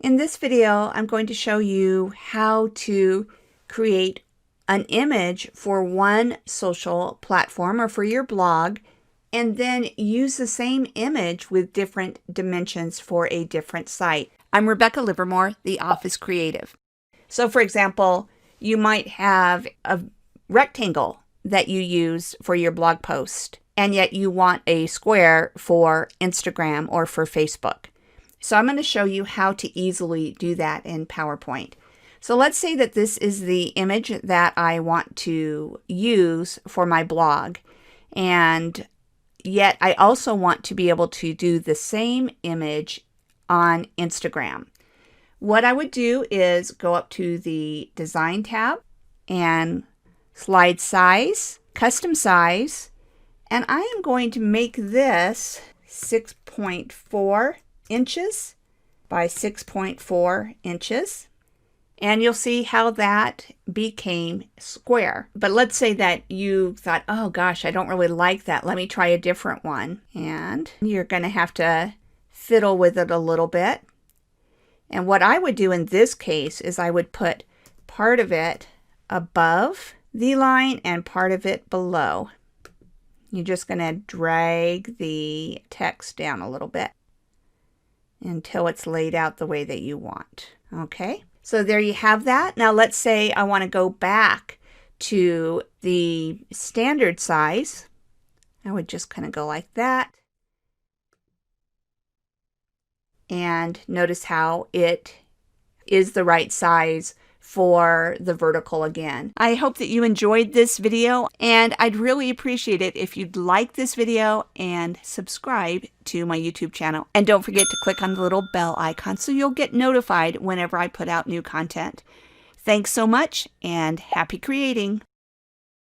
In this video, I'm going to show you how to create an image for one social platform or for your blog, and then use the same image with different dimensions for a different site. I'm Rebecca Livermore, the Office Creative. So for example, you might have a rectangle that you use for your blog post, and yet you want a square for Instagram or for Facebook. So I'm going to show you how to easily do that in PowerPoint. So let's say that this is the image that I want to use for my blog, and yet I also want to be able to do the same image on Instagram. What I would do is go up to the Design tab and Slide Size, Custom Size, and I am going to make this 6.4 inches by 6.4 inches. And you'll see how that became square. But let's say that you thought, oh gosh, I don't really like that. Let me try a different one. And you're going to have to fiddle with it a little bit. And what I would do in this case is I would put part of it above the line and part of it below. You're just going to drag the text down a little bit until it's laid out the way that you want. Okay? So there you have that. Now let's say I want to go back to the standard size. I would just kind of go like that. And notice how it is the right size for the vertical again. I hope that you enjoyed this video, and I'd really appreciate it if you'd like this video and subscribe to my YouTube channel. And don't forget to click on the little bell icon so you'll get notified whenever I put out new content. Thanks so much, and happy creating!